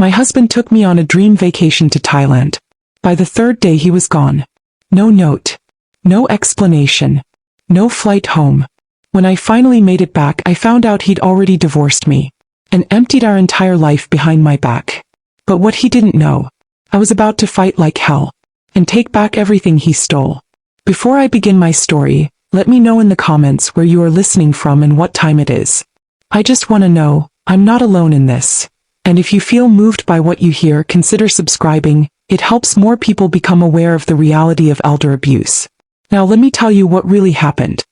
My husband took me on a dream vacation to Thailand. By the third day he was gone. No note. No explanation. No flight home. When I finally made it back, I found out he'd already divorced me and emptied our entire life behind my back. But what he didn't know, I was about to fight like hell and take back everything he stole. Before I begin my story, let me know in the comments where you are listening from and what time it is. I just want to know, I'm not alone in this. And if you feel moved by what you hear, consider subscribing. It helps more people become aware of the reality of elder abuse. Now let me tell you what really happened.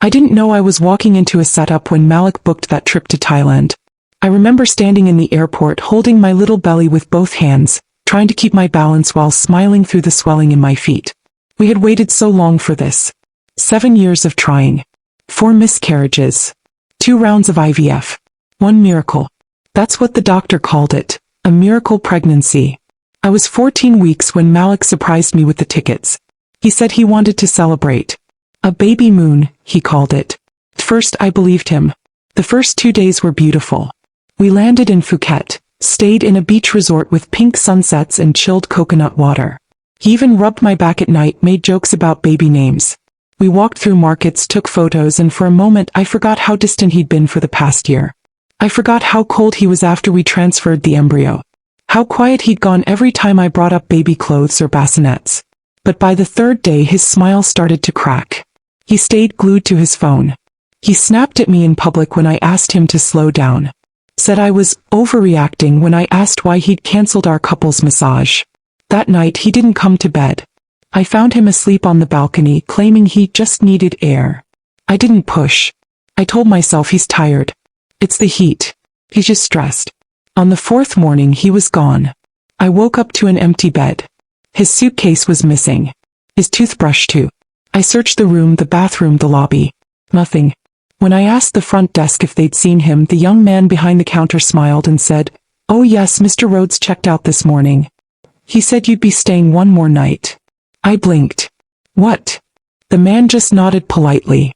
I didn't know I was walking into a setup when Malik booked that trip to Thailand. I remember standing in the airport holding my little belly with both hands, trying to keep my balance while smiling through the swelling in my feet. We had waited so long for this. 7 years of trying. 4 miscarriages. 2 rounds of IVF. 1 miracle. That's what the doctor called it, a miracle pregnancy. I was 14 weeks when Malik surprised me with the tickets. He said he wanted to celebrate. A baby moon, he called it. At first I believed him. The first 2 days were beautiful. We landed in Phuket, stayed in a beach resort with pink sunsets and chilled coconut water. He even rubbed my back at night, made jokes about baby names. We walked through markets, took photos, and for a moment I forgot how distant he'd been for the past year. I forgot how cold he was after we transferred the embryo. How quiet he'd gone every time I brought up baby clothes or bassinets. But by the 3rd day his smile started to crack. He stayed glued to his phone. He snapped at me in public when I asked him to slow down. Said I was overreacting when I asked why he'd cancelled our couple's massage. That night he didn't come to bed. I found him asleep on the balcony, claiming he just needed air. I didn't push. I told myself he's tired. It's the heat. He's just stressed. On the 4th morning he was gone. I woke up to an empty bed. His suitcase was missing. His toothbrush too. I searched the room, the bathroom, the lobby. Nothing. When I asked the front desk if they'd seen him, the young man behind the counter smiled and said, "Oh yes, Mr. Rhodes checked out this morning. He said you'd be staying 1 more night." I blinked. What? The man just nodded politely.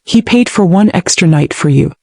He paid for 1 extra night for you.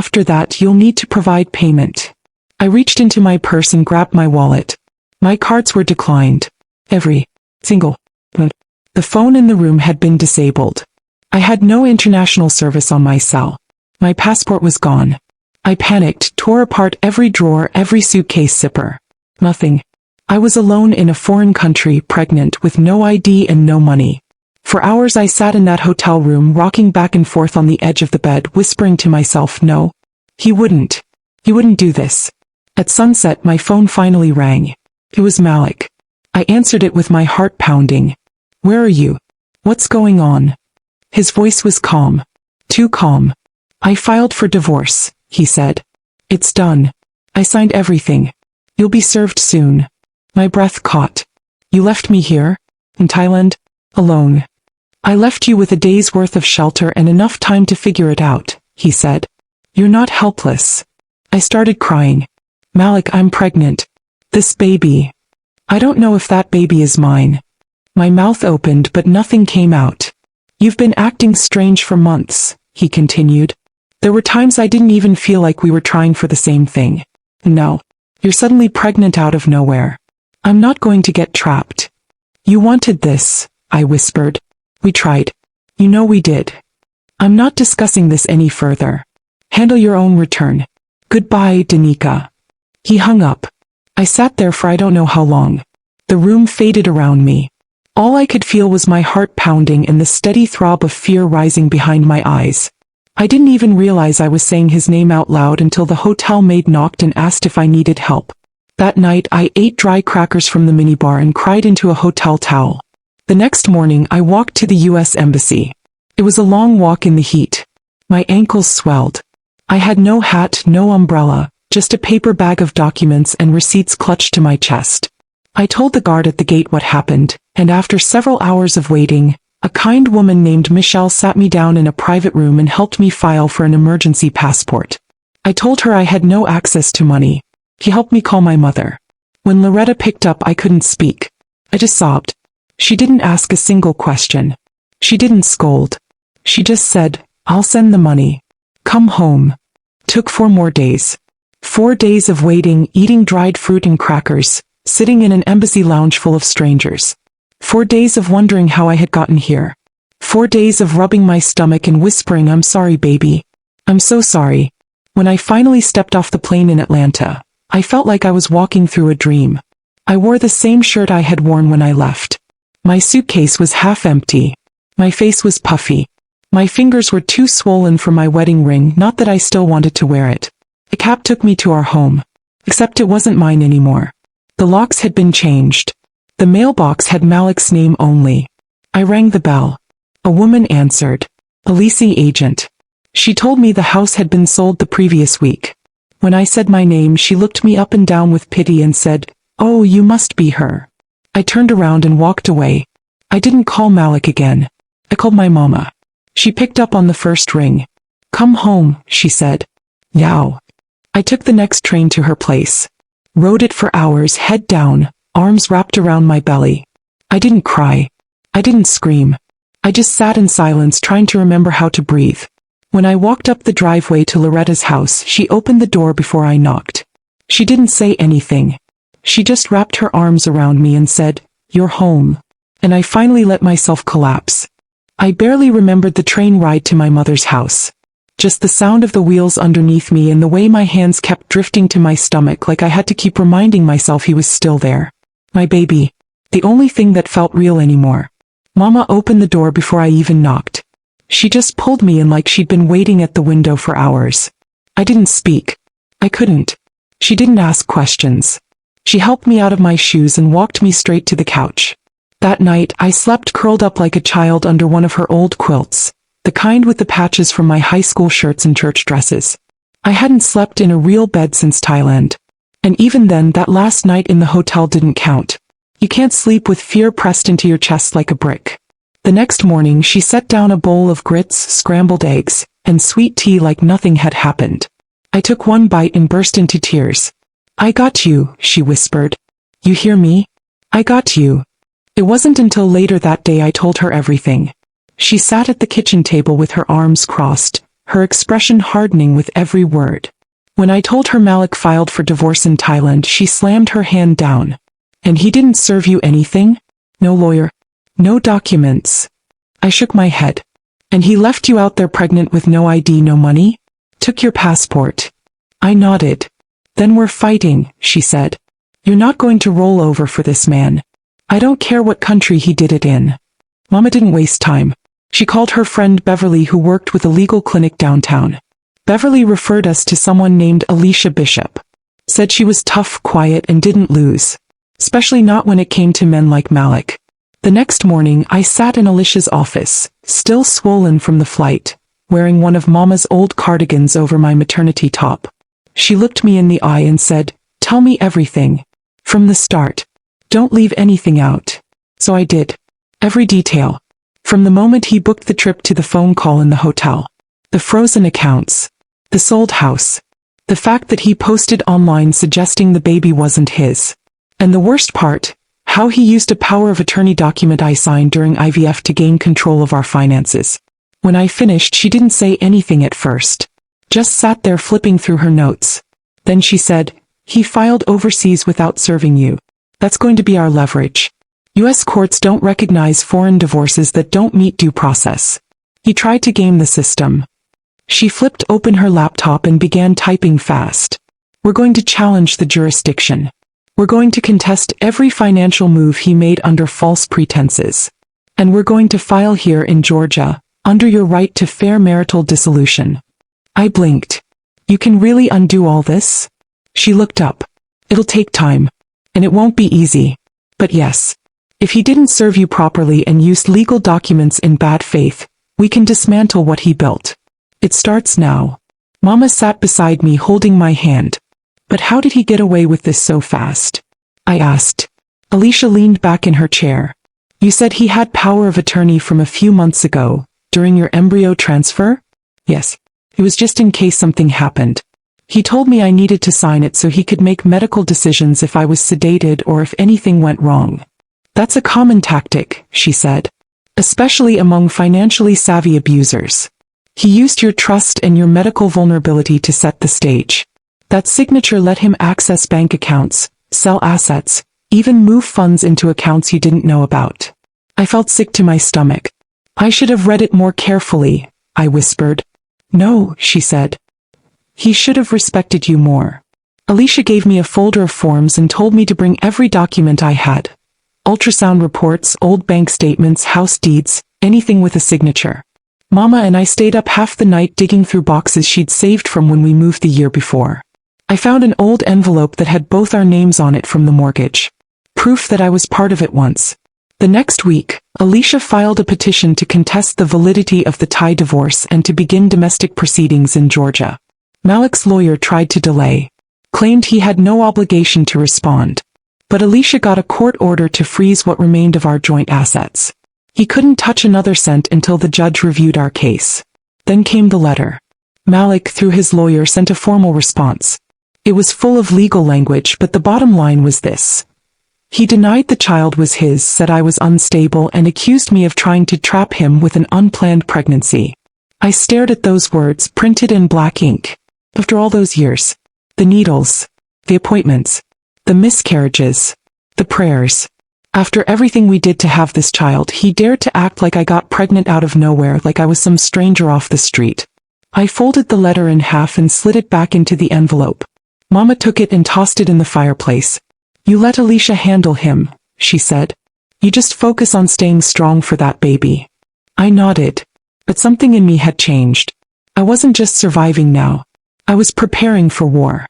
After that you'll need to provide payment. I reached into my purse and grabbed my wallet. My cards were declined. Every single one. The phone in the room had been disabled. I had no international service on my cell. My passport was gone. I panicked, tore apart every drawer, every suitcase zipper. Nothing. I was alone in a foreign country, pregnant, with no ID and no money. For hours I sat in that hotel room, rocking back and forth on the edge of the bed, whispering to myself, no. He wouldn't. He wouldn't do this. At sunset my phone finally rang. It was Malik. I answered it with my heart pounding. "Where are you? What's going on?" His voice was calm. Too calm. "I filed for divorce," he said. "It's done. I signed everything. You'll be served soon." My breath caught. "You left me here? In Thailand? Alone?" "I left you with a day's worth of shelter and enough time to figure it out," he said. "You're not helpless." I started crying. "Malik, I'm pregnant. This baby. I don't know if that baby is mine." My mouth opened but nothing came out. "You've been acting strange for months," he continued. "There were times I didn't even feel like we were trying for the same thing. And now, you're suddenly pregnant out of nowhere. I'm not going to get trapped." "You wanted this," I whispered. "We tried. You know we did. I'm not discussing this any further. Handle your own return. Goodbye, Denika." He hung up. I sat there for I don't know how long. The room faded around me. All I could feel was my heart pounding and the steady throb of fear rising behind my eyes. I didn't even realize I was saying his name out loud until the hotel maid knocked and asked if I needed help. That night I ate dry crackers from the minibar and cried into a hotel towel. The next morning I walked to the US Embassy. It was a long walk in the heat. My ankles swelled. I had no hat, no umbrella, just a paper bag of documents and receipts clutched to my chest. I told the guard at the gate what happened, and after several hours of waiting, a kind woman named Michelle sat me down in a private room and helped me file for an emergency passport. I told her I had no access to money. She helped me call my mother. When Loretta picked up I couldn't speak. I just sobbed. She didn't ask a single question. She didn't scold. She just said, "I'll send the money. Come home." Took 4 more days. 4 days of waiting, eating dried fruit and crackers, sitting in an embassy lounge full of strangers. 4 days of wondering how I had gotten here. 4 days of rubbing my stomach and whispering, "I'm sorry, baby. I'm so sorry." When I finally stepped off the plane in Atlanta, I felt like I was walking through a dream. I wore the same shirt I had worn when I left. My suitcase was half empty. My face was puffy. My fingers were too swollen from my wedding ring, not that I still wanted to wear it. A cab took me to our home. Except it wasn't mine anymore. The locks had been changed. The mailbox had Malik's name only. I rang the bell. A woman answered. A leasing agent. She told me the house had been sold the previous week. When I said my name, she looked me up and down with pity and said, "Oh, you must be her." I turned around and walked away. I didn't call Malik again. I called my mama. She picked up on the first ring. "Come home," she said. Yow. I took the next train to her place. Rode it for hours, head down, arms wrapped around my belly. I didn't cry. I didn't scream. I just sat in silence, trying to remember how to breathe. When I walked up the driveway to Loretta's house, she opened the door before I knocked. She didn't say anything. She just wrapped her arms around me and said, "You're home." And I finally let myself collapse. I barely remembered the train ride to my mother's house. Just the sound of the wheels underneath me and the way my hands kept drifting to my stomach, like I had to keep reminding myself he was still there. My baby. The only thing that felt real anymore. Mama opened the door before I even knocked. She just pulled me in like she'd been waiting at the window for hours. I didn't speak. I couldn't. She didn't ask questions. She helped me out of my shoes and walked me straight to the couch. That night, I slept curled up like a child under one of her old quilts, the kind with the patches from my high school shirts and church dresses. I hadn't slept in a real bed since Thailand. And even then, that last night in the hotel didn't count. You can't sleep with fear pressed into your chest like a brick. The next morning, she set down a bowl of grits, scrambled eggs, and sweet tea like nothing had happened. I took one bite and burst into tears. "I got you," she whispered. "You hear me? I got you." It wasn't until later that day I told her everything. She sat at the kitchen table with her arms crossed, her expression hardening with every word. When I told her Malik filed for divorce in Thailand, she slammed her hand down. "And he didn't serve you anything? No lawyer? No documents?" I shook my head. "And he left you out there pregnant with no ID, no money? Took your passport?" I nodded. "Then we're fighting," she said. "You're not going to roll over for this man. I don't care what country he did it in." Mama didn't waste time. She called her friend Beverly, who worked with a legal clinic downtown. Beverly referred us to someone named Alicia Bishop. Said she was tough, quiet, and didn't lose. Especially not when it came to men like Malik. The next morning, I sat in Alicia's office, still swollen from the flight, wearing one of Mama's old cardigans over my maternity top. She looked me in the eye and said, "Tell me everything. From the start. Don't leave anything out." So I did. Every detail. From the moment he booked the trip to the phone call in the hotel. The frozen accounts. The sold house. The fact that he posted online suggesting the baby wasn't his. And the worst part, how he used a power of attorney document I signed during IVF to gain control of our finances. When I finished, she didn't say anything at first. Just sat there flipping through her notes. Then she said, "He filed overseas without serving you. That's going to be our leverage. U.S. courts don't recognize foreign divorces that don't meet due process." He tried to game the system. She flipped open her laptop and began typing fast. "We're going to challenge the jurisdiction. We're going to contest every financial move he made under false pretenses. And we're going to file here in Georgia, under your right to fair marital dissolution." I blinked. "You can really undo all this?" She looked up. "It'll take time. And it won't be easy. But yes. If he didn't serve you properly and used legal documents in bad faith, we can dismantle what he built. It starts now." Mama sat beside me holding my hand. "But how did he get away with this so fast?" I asked. Alicia leaned back in her chair. "You said he had power of attorney from a few months ago, during your embryo transfer?" "Yes. It was just in case something happened. He told me I needed to sign it so he could make medical decisions if I was sedated or if anything went wrong. That's a common tactic," she said. "Especially among financially savvy abusers. He used your trust and your medical vulnerability to set the stage. That signature let him access bank accounts, sell assets, even move funds into accounts you didn't know about. I felt sick to my stomach. I should have read it more carefully, I whispered. No, she said. He should have respected you more. Alicia gave me a folder of forms and told me to bring every document I had. Ultrasound reports, old bank statements, house deeds, anything with a signature. Mama and I stayed up half the night digging through boxes she'd saved from when we moved the year before. I found an old envelope that had both our names on it from the mortgage. Proof that I was part of it once. The next week, Alicia filed a petition to contest the validity of the Thai divorce and to begin domestic proceedings in Georgia. Malik's lawyer tried to delay, claimed he had no obligation to respond. But Alicia got a court order to freeze what remained of our joint assets. He couldn't touch another cent until the judge reviewed our case. Then came the letter. Malik, through his lawyer, sent a formal response. It was full of legal language, but the bottom line was this. He denied the child was his, said I was unstable, and accused me of trying to trap him with an unplanned pregnancy. I stared at those words, printed in black ink. After all those years, the needles, the appointments, the miscarriages, the prayers. After everything we did to have this child, he dared to act like I got pregnant out of nowhere, like I was some stranger off the street. I folded the letter in half and slid it back into the envelope. Mama took it and tossed it in the fireplace. You let Alicia handle him, she said. You just focus on staying strong for that baby. I nodded. But something in me had changed. I wasn't just surviving now. I was preparing for war.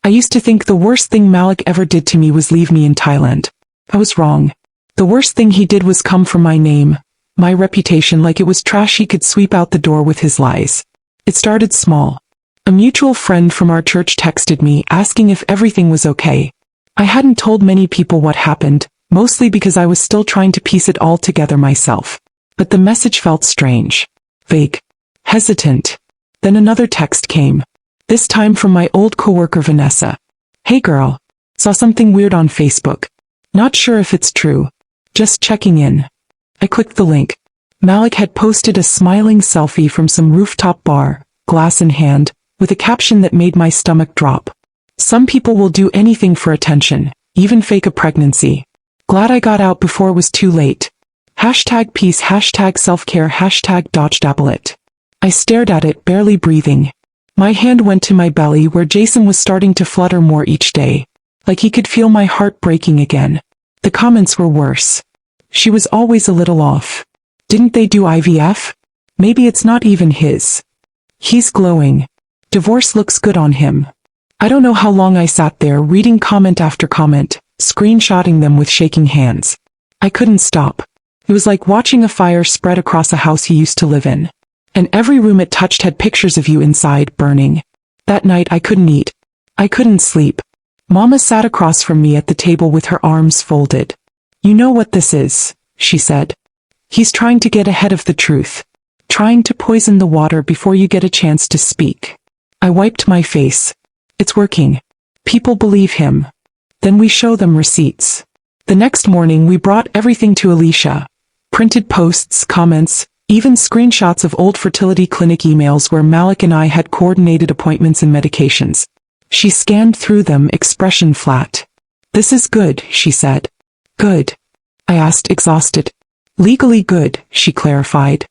I used to think the worst thing Malik ever did to me was leave me in Thailand. I was wrong. The worst thing he did was come from my name, my reputation, like it was trash he could sweep out the door with his lies. It started small. A mutual friend from our church texted me asking if everything was okay. I hadn't told many people what happened, mostly because I was still trying to piece it all together myself. But the message felt strange, vague, hesitant. Then another text came. This time from my old coworker Vanessa. Hey girl. Saw something weird on Facebook. Not sure if it's true. Just checking in. I clicked the link. Malik had posted a smiling selfie from some rooftop bar, glass in hand, with a caption that made my stomach drop. Some people will do anything for attention, even fake a pregnancy. Glad I got out before it was too late. Hashtag peace, hashtag self-care, hashtag dodge dablet. I stared at it, barely breathing. My hand went to my belly where Jason was starting to flutter more each day. Like he could feel my heart breaking again. The comments were worse. She was always a little off. Didn't they do IVF? Maybe it's not even his. He's glowing. Divorce looks good on him. I don't know how long I sat there reading comment after comment, screenshotting them with shaking hands. I couldn't stop. It was like watching a fire spread across a house you used to live in. And every room it touched had pictures of you inside, burning. That night I couldn't eat. I couldn't sleep. Mama sat across from me at the table with her arms folded. You know what this is, she said. He's trying to get ahead of the truth. Trying to poison the water before you get a chance to speak. I wiped my face. It's working. People believe him. Then we show them receipts. The next morning we brought everything to Alicia. Printed posts, comments, even screenshots of old fertility clinic emails where Malik and I had coordinated appointments and medications. She scanned through them, expression flat. This is good, she said. Good? I asked, exhausted. Legally good, she clarified.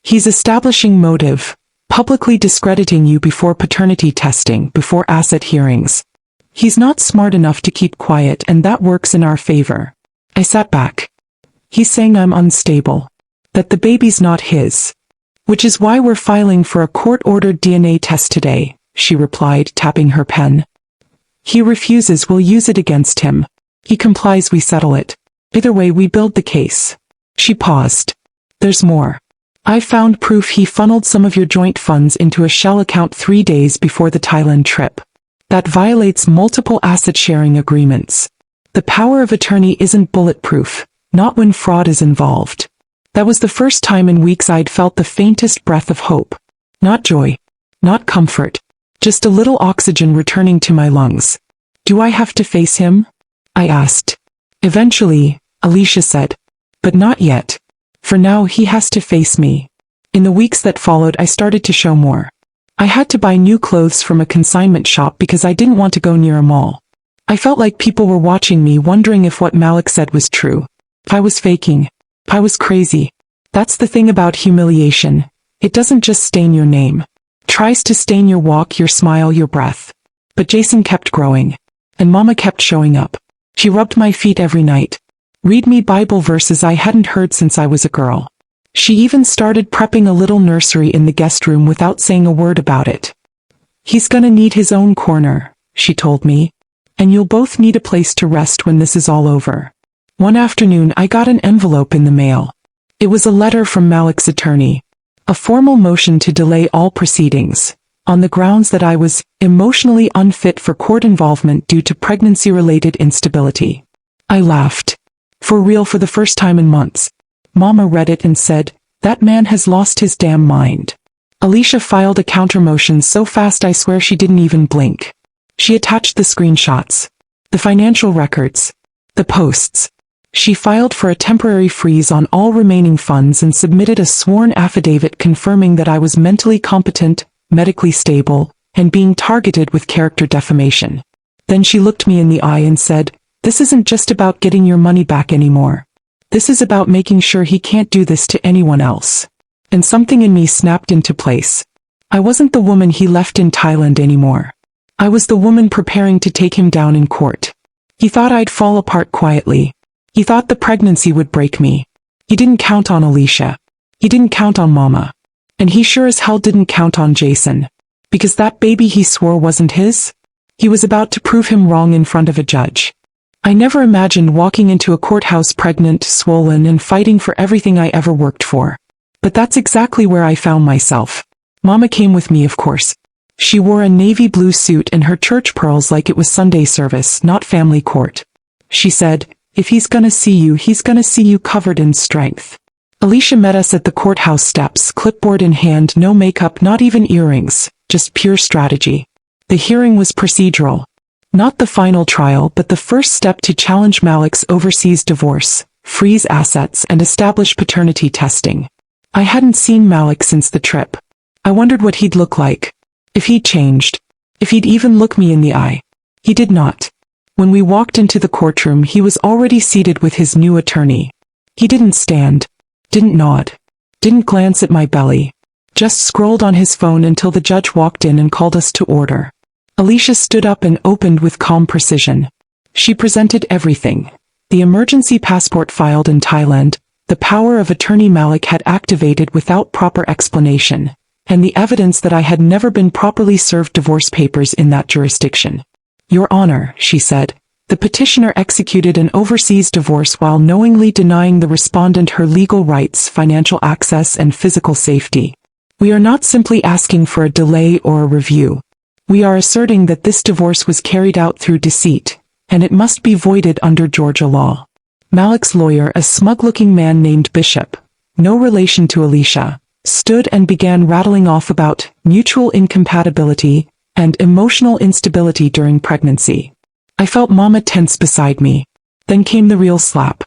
He's establishing motive, publicly discrediting you before paternity testing, before asset hearings. He's not smart enough to keep quiet, and that works in our favor. I sat back. He's saying I'm unstable. That the baby's not his. Which is why we're filing for a court-ordered DNA test today, she replied, tapping her pen. He refuses, we'll use it against him. He complies, we settle it. Either way, we build the case. She paused. There's more. I found proof he funneled some of your joint funds into a shell account 3 days before the Thailand trip. That violates multiple asset-sharing agreements. The power of attorney isn't bulletproof, not when fraud is involved. That was the first time in weeks I'd felt the faintest breath of hope. Not joy. Not comfort. Just a little oxygen returning to my lungs. Do I have to face him? I asked. Eventually, Alicia said. But not yet. For now he has to face me. In the weeks that followed I started to show more. I had to buy new clothes from a consignment shop because I didn't want to go near a mall. I felt like people were watching me, wondering if what Malik said was true. If I was faking. If I was crazy. That's the thing about humiliation. It doesn't just stain your name. It tries to stain your walk, your smile, your breath. But Jason kept growing. And Mama kept showing up. She rubbed my feet every night. Read me Bible verses I hadn't heard since I was a girl. She even started prepping a little nursery in the guest room without saying a word about it. He's gonna need his own corner, she told me. And you'll both need a place to rest when this is all over. One afternoon I got an envelope in the mail. It was a letter from Malik's attorney. A formal motion to delay all proceedings, on the grounds that I was emotionally unfit for court involvement due to pregnancy-related instability. I laughed. For real, for the first time in months. Mama read it and said, "That man has lost his damn mind." Alicia filed a counter-motion so fast I swear she didn't even blink. She attached the screenshots, the financial records, the posts. She filed for a temporary freeze on all remaining funds and submitted a sworn affidavit confirming that I was mentally competent, medically stable, and being targeted with character defamation. Then she looked me in the eye and said, "This isn't just about getting your money back anymore. This is about making sure he can't do this to anyone else." And something in me snapped into place. I wasn't the woman he left in Thailand anymore. I was the woman preparing to take him down in court. He thought I'd fall apart quietly. He thought the pregnancy would break me. He didn't count on Alicia. He didn't count on Mama. And he sure as hell didn't count on Jason. Because that baby he swore wasn't his? He was about to prove him wrong in front of a judge. I never imagined walking into a courthouse pregnant, swollen, and fighting for everything I ever worked for. But that's exactly where I found myself. Mama came with me, of course. She wore a navy blue suit and her church pearls like it was Sunday service, not family court. She said, "If he's gonna see you, he's gonna see you covered in strength." Alicia met us at the courthouse steps, clipboard in hand, no makeup, not even earrings, just pure strategy. The hearing was procedural. Not the final trial, but the first step to challenge Malik's overseas divorce, freeze assets, and establish paternity testing. I hadn't seen Malik since the trip. I wondered what he'd look like. If he'd changed. If he'd even look me in the eye. He did not. When we walked into the courtroom, he was already seated with his new attorney. He didn't stand. Didn't nod. Didn't glance at my belly. Just scrolled on his phone until the judge walked in and called us to order. Alicia stood up and opened with calm precision. She presented everything. The emergency passport filed in Thailand, the power of attorney Malik had activated without proper explanation, and the evidence that I had never been properly served divorce papers in that jurisdiction. "Your Honor," she said, "the petitioner executed an overseas divorce while knowingly denying the respondent her legal rights, financial access, and physical safety. We are not simply asking for a delay or a review. We are asserting that this divorce was carried out through deceit, and it must be voided under Georgia law." Malik's lawyer, a smug-looking man named Bishop, no relation to Alicia, stood and began rattling off about mutual incompatibility and emotional instability during pregnancy. I felt Mama tense beside me. Then came the real slap.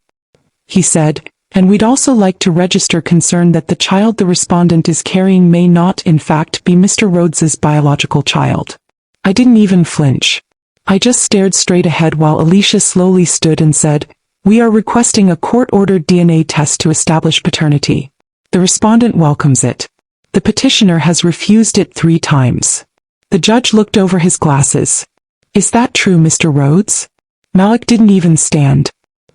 He said, "And we'd also like to register concern that the child the respondent is carrying may not, in fact, be Mr. Rhodes's biological child." I didn't even flinch. I just stared straight ahead while Alicia slowly stood and said, "We are requesting a court-ordered DNA test to establish paternity. The respondent welcomes it. The petitioner has refused it 3 times." The judge looked over his glasses. "Is that true, Mr. Rhodes?" Malik didn't even stand.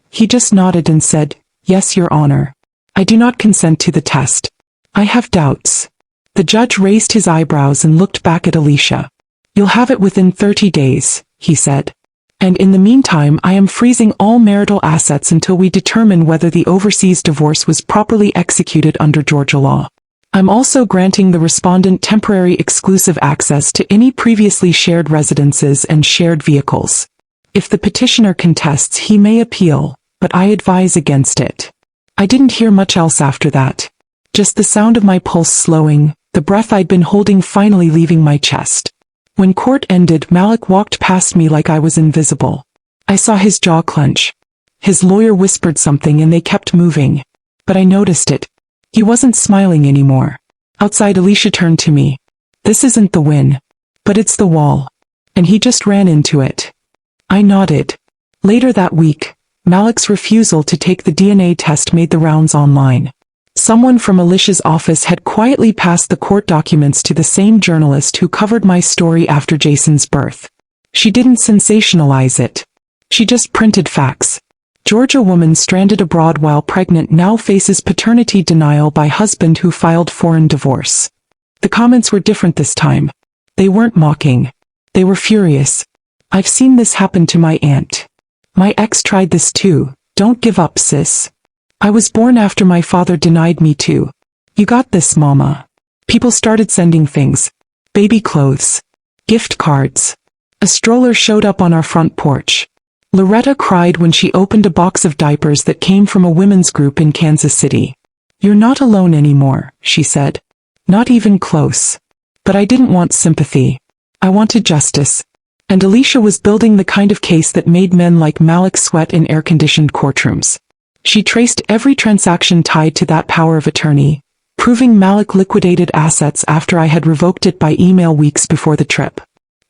He just nodded and said, "Yes, Your Honor. I do not consent to the test. I have doubts." The judge raised his eyebrows and looked back at Alicia. "You'll have it within 30 days, he said. "And in the meantime, I am freezing all marital assets until we determine whether the overseas divorce was properly executed under Georgia law. I'm also granting the respondent temporary exclusive access to any previously shared residences and shared vehicles. If the petitioner contests, he may appeal, but I advise against it." I didn't hear much else after that. Just the sound of my pulse slowing, the breath I'd been holding finally leaving my chest. When court ended, Malik walked past me like I was invisible. I saw his jaw clench. His lawyer whispered something and they kept moving. But I noticed it. He wasn't smiling anymore. Outside, Alicia turned to me. This isn't the win. But it's the wall. And he just ran into it. I nodded. Later that week, Malik's refusal to take the DNA test made the rounds online. Someone from Alicia's office had quietly passed the court documents to the same journalist who covered my story after Jason's birth. She didn't sensationalize it. She just printed facts. Georgia woman stranded abroad while pregnant now faces paternity denial by husband who filed foreign divorce. The comments were different this time. They weren't mocking. They were furious. I've seen this happen to my aunt. My ex tried this too. Don't give up, sis. I was born after my father denied me too. You got this, mama. People started sending things. Baby clothes. Gift cards. A stroller showed up on our front porch. Loretta cried when she opened a box of diapers that came from a women's group in Kansas City. You're not alone anymore, she said. Not even close. But I didn't want sympathy. I wanted justice. And Alicia was building the kind of case that made men like Malik sweat in air-conditioned courtrooms. She traced every transaction tied to that power of attorney, proving Malik liquidated assets after I had revoked it by email weeks before the trip.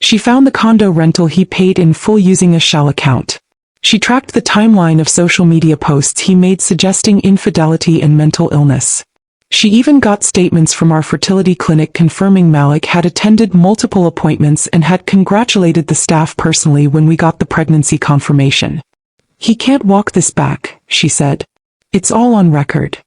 She found the condo rental he paid in full using a shell account. She tracked the timeline of social media posts he made suggesting infidelity and mental illness. She even got statements from our fertility clinic confirming Malik had attended multiple appointments and had congratulated the staff personally when we got the pregnancy confirmation. He can't walk this back, she said. It's all on record.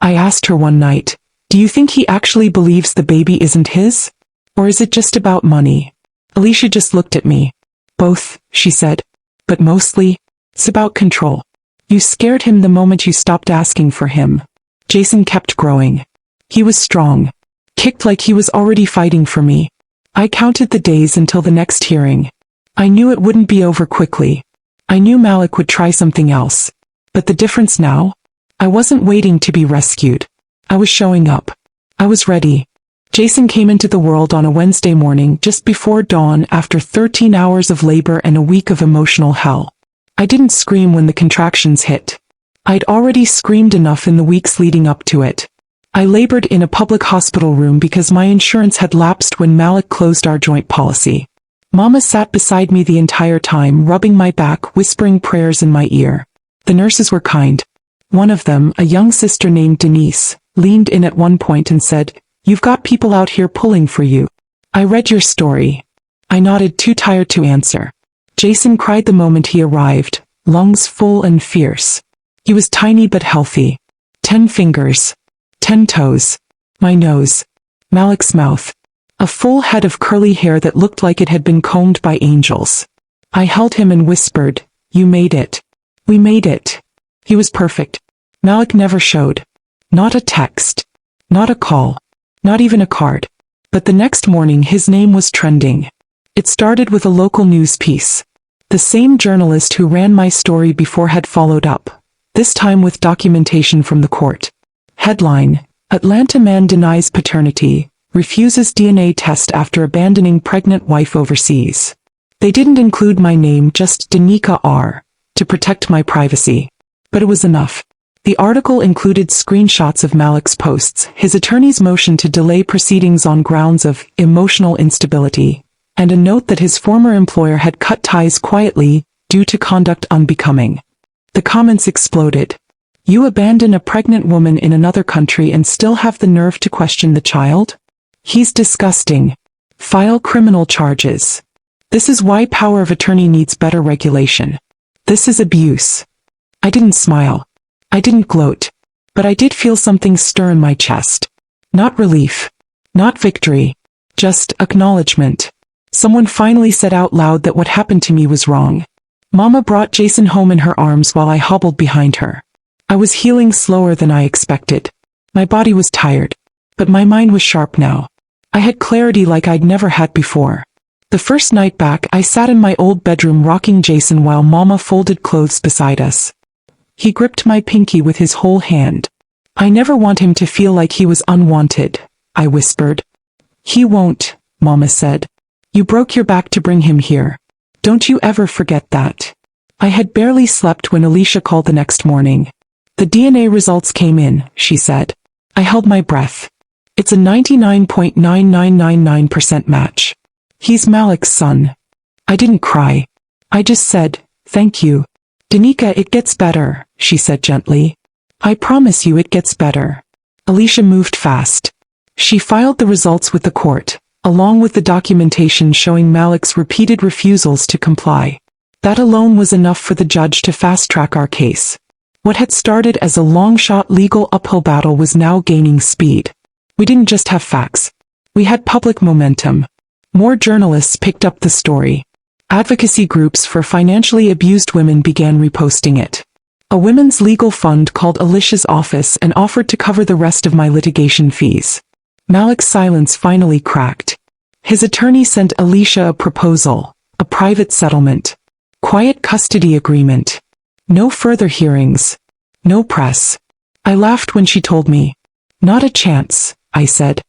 I asked her one night, do you think he actually believes the baby isn't his? Or is it just about money? Alicia just looked at me. Both, she said. But mostly, it's about control. You scared him the moment you stopped asking for him. Jason kept growing. He was strong. Kicked like he was already fighting for me. I counted the days until the next hearing. I knew it wouldn't be over quickly. I knew Malik would try something else. But the difference now? I wasn't waiting to be rescued. I was showing up. I was ready. Jason came into the world on a Wednesday morning just before dawn after 13 hours of labor and a week of emotional hell. I didn't scream when the contractions hit. I'd already screamed enough in the weeks leading up to it. I labored in a public hospital room because my insurance had lapsed when Malik closed our joint policy. Mama sat beside me the entire time, rubbing my back, whispering prayers in my ear. The nurses were kind. One of them, a young sister named Denise, leaned in at one point and said, "You've got people out here pulling for you." I read your story. I nodded, too tired to answer. Jason cried the moment he arrived, lungs full and fierce. He was tiny but healthy. 10 fingers. 10 toes. My nose. Malik's mouth. A full head of curly hair that looked like it had been combed by angels. I held him and whispered, "You made it. We made it." He was perfect. Malik never showed. Not a text. Not a call. Not even a card. But the next morning his name was trending. It started with a local news piece. The same journalist who ran my story before had followed up, this time with documentation from the court. Headline: Atlanta man denies paternity, refuses DNA test after abandoning pregnant wife overseas. They didn't include my name, just Denika R., to protect my privacy. But it was enough. The article included screenshots of Malik's posts, his attorney's motion to delay proceedings on grounds of emotional instability, and a note that his former employer had cut ties quietly, due to conduct unbecoming. The comments exploded. You abandon a pregnant woman in another country and still have the nerve to question the child? He's disgusting. File criminal charges. This is why power of attorney needs better regulation. This is abuse. I didn't smile. I didn't gloat. But I did feel something stir in my chest. Not relief. Not victory. Just acknowledgement. Someone finally said out loud that what happened to me was wrong. Mama brought Jason home in her arms while I hobbled behind her. I was healing slower than I expected. My body was tired. But my mind was sharp now. I had clarity like I'd never had before. The first night back, I sat in my old bedroom rocking Jason while Mama folded clothes beside us. He gripped my pinky with his whole hand. I never want him to feel like he was unwanted, I whispered. He won't, Mama said. You broke your back to bring him here. Don't you ever forget that. I had barely slept when Alicia called the next morning. The DNA results came in, she said. I held my breath. It's a 99.9999% match. He's Malik's son. I didn't cry. I just said, thank you. Denika, it gets better, she said gently. I promise you it gets better. Alicia moved fast. She filed the results with the court, along with the documentation showing Malik's repeated refusals to comply. That alone was enough for the judge to fast-track our case. What had started as a long-shot legal uphill battle was now gaining speed. We didn't just have facts. We had public momentum. More journalists picked up the story. Advocacy groups for financially abused women began reposting it. A women's legal fund called Alicia's office and offered to cover the rest of my litigation fees. Malik's silence finally cracked. His attorney sent Alicia a proposal, a private settlement, quiet custody agreement. No further hearings. No press. I laughed when she told me. Not a chance, I said.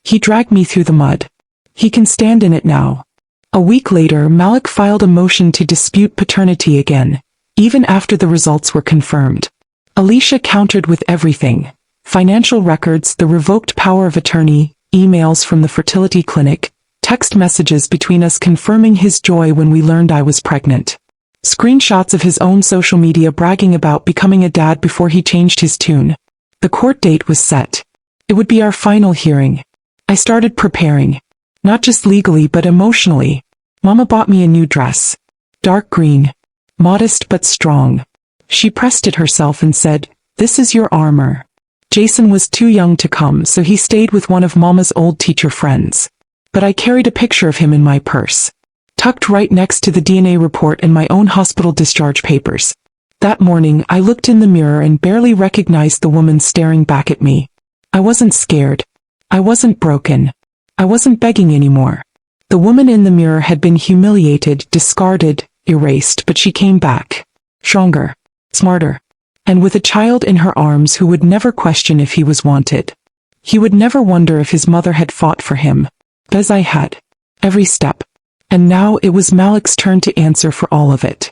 He dragged me through the mud. He can stand in it now. A week later, Malik filed a motion to dispute paternity again, even after the results were confirmed. Alicia countered with everything. Financial records, the revoked power of attorney, emails from the fertility clinic, text messages between us confirming his joy when we learned I was pregnant. Screenshots of his own social media bragging about becoming a dad before he changed his tune. The court date was set. It would be our final hearing. I started preparing. Not just legally but emotionally. Mama bought me a new dress. Dark green. Modest but strong. She pressed it herself and said, "This is your armor." Jason was too young to come, so he stayed with one of Mama's old teacher friends. But I carried a picture of him in my purse, tucked right next to the DNA report and my own hospital discharge papers. That morning, I looked in the mirror and barely recognized the woman staring back at me. I wasn't scared. I wasn't broken. I wasn't begging anymore. The woman in the mirror had been humiliated, discarded, erased, but she came back. Stronger. Smarter. And with a child in her arms who would never question if he was wanted. He would never wonder if his mother had fought for him. As I had. Every step. And now it was Malik's turn to answer for all of it.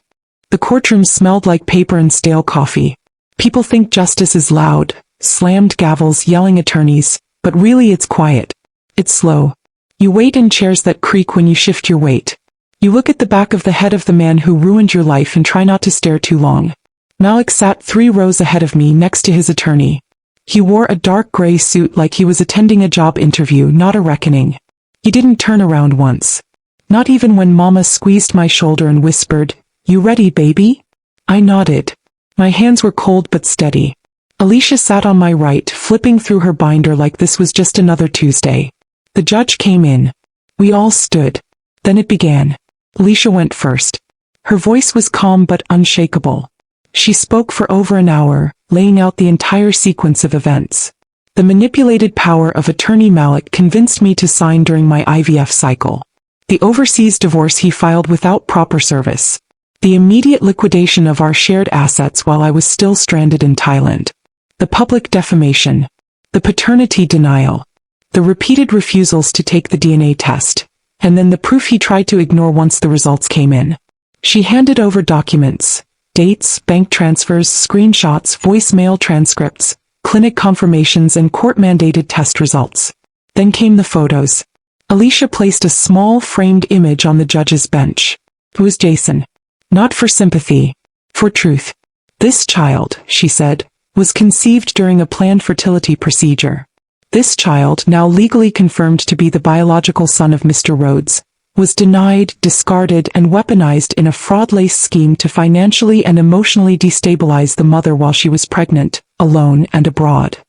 The courtroom smelled like paper and stale coffee. People think justice is loud, slammed gavels, yelling attorneys, but really it's quiet. It's slow. You wait in chairs that creak when you shift your weight. You look at the back of the head of the man who ruined your life and try not to stare too long. Malik sat 3 rows ahead of me next to his attorney. He wore a dark gray suit like he was attending a job interview, not a reckoning. He didn't turn around once. Not even when Mama squeezed my shoulder and whispered, "You ready, baby?" I nodded. My hands were cold but steady. Alicia sat on my right, flipping through her binder like this was just another Tuesday. The judge came in. We all stood. Then it began. Alicia went first. Her voice was calm but unshakable. She spoke for over an hour, laying out the entire sequence of events. The manipulated power of attorney Malik convinced me to sign during my IVF cycle. The overseas divorce he filed without proper service. The immediate liquidation of our shared assets while I was still stranded in Thailand. The public defamation. The paternity denial. The repeated refusals to take the DNA test. And then the proof he tried to ignore once the results came in. She handed over documents. Dates, bank transfers, screenshots, voicemail transcripts, clinic confirmations and court-mandated test results. Then came the photos. Alicia placed a small framed image on the judge's bench. It was Jason. Not for sympathy. For truth. This child, she said, was conceived during a planned fertility procedure. This child, now legally confirmed to be the biological son of Mr. Rhodes, was denied, discarded, and weaponized in a fraud-laced scheme to financially and emotionally destabilize the mother while she was pregnant, alone, and abroad.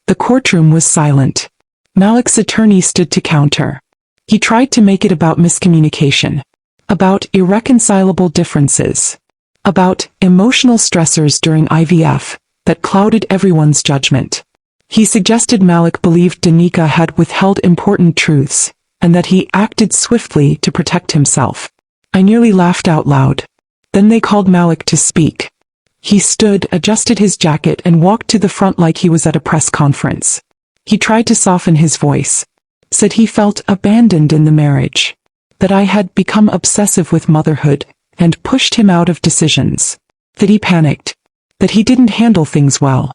The courtroom was silent. Malik's attorney stood to counter. He tried to make it about miscommunication. About irreconcilable differences. About emotional stressors during IVF that clouded everyone's judgment. He suggested Malik believed Denika had withheld important truths, and that he acted swiftly to protect himself. I nearly laughed out loud. Then they called Malik to speak. He stood, adjusted his jacket and walked to the front like he was at a press conference. He tried to soften his voice. Said he felt abandoned in the marriage. That I had become obsessive with motherhood, and pushed him out of decisions. That he panicked. That he didn't handle things well.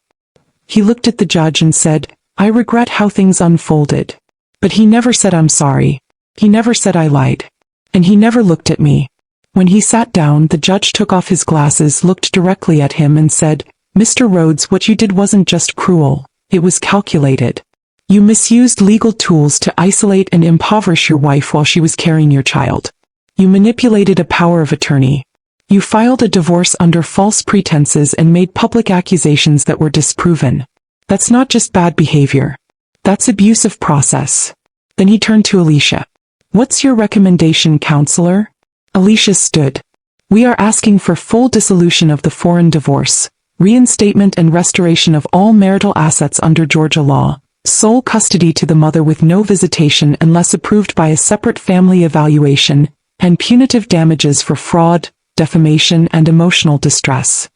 He looked at the judge and said, I regret how things unfolded. But he never said I'm sorry. He never said I lied. And he never looked at me. When he sat down, the judge took off his glasses, looked directly at him and said, "Mr. Rhodes, what you did wasn't just cruel, it was calculated. You misused legal tools to isolate and impoverish your wife while she was carrying your child. You manipulated a power of attorney. You filed a divorce under false pretenses and made public accusations that were disproven. That's not just bad behavior. That's abuse of process." Then he turned to Alicia. "What's your recommendation, counselor?" Alicia stood. "We are asking for full dissolution of the foreign divorce, reinstatement and restoration of all marital assets under Georgia law, sole custody to the mother with no visitation unless approved by a separate family evaluation, and punitive damages for fraud, defamation and emotional distress."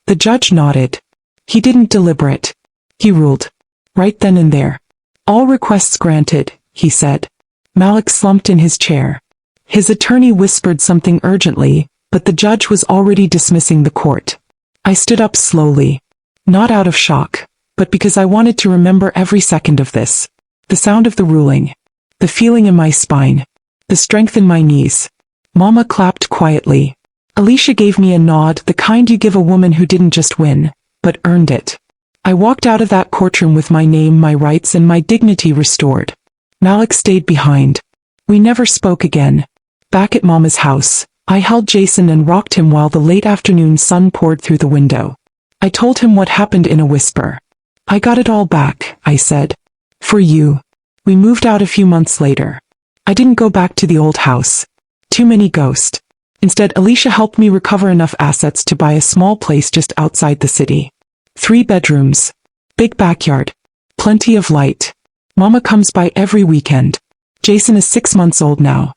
The judge nodded. He didn't deliberate. He ruled. Right then and there. "All requests granted," he said. Malik slumped in his chair. His attorney whispered something urgently, but the judge was already dismissing the court. I stood up slowly. Not out of shock, but because I wanted to remember every second of this. The sound of the ruling. The feeling in my spine. The strength in my knees. Mama clapped quietly. Alicia gave me a nod, the kind you give a woman who didn't just win, but earned it. I walked out of that courtroom with my name, my rights and my dignity restored. Malik stayed behind. We never spoke again. Back at Mama's house, I held Jason and rocked him while the late afternoon sun poured through the window. I told him what happened in a whisper. "I got it all back," I said. "For you." We moved out a few months later. I didn't go back to the old house. Too many ghosts. Instead, Alicia helped me recover enough assets to buy a small place just outside the city. 3 bedrooms. Big backyard. Plenty of light. Mama comes by every weekend. Jason is 6 months old now.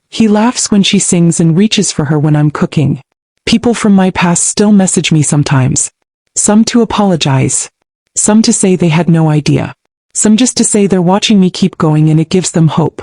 He laughs when she sings and reaches for her when I'm cooking. People from my past still message me sometimes. Some to apologize. Some to say they had no idea. Some just to say they're watching me keep going and it gives them hope.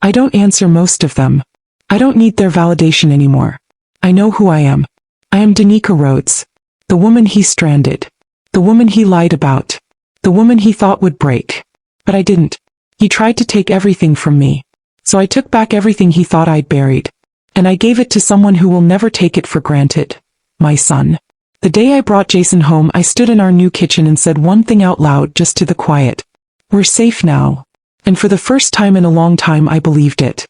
I don't answer most of them. I don't need their validation anymore. I know who I am. I am Denika Rhodes. The woman he stranded. The woman he lied about. The woman he thought would break. But I didn't. He tried to take everything from me. So I took back everything he thought I'd buried. And I gave it to someone who will never take it for granted. My son. The day I brought Jason home, I stood in our new kitchen and said one thing out loud just to the quiet. "We're safe now." And for the first time in a long time I believed it.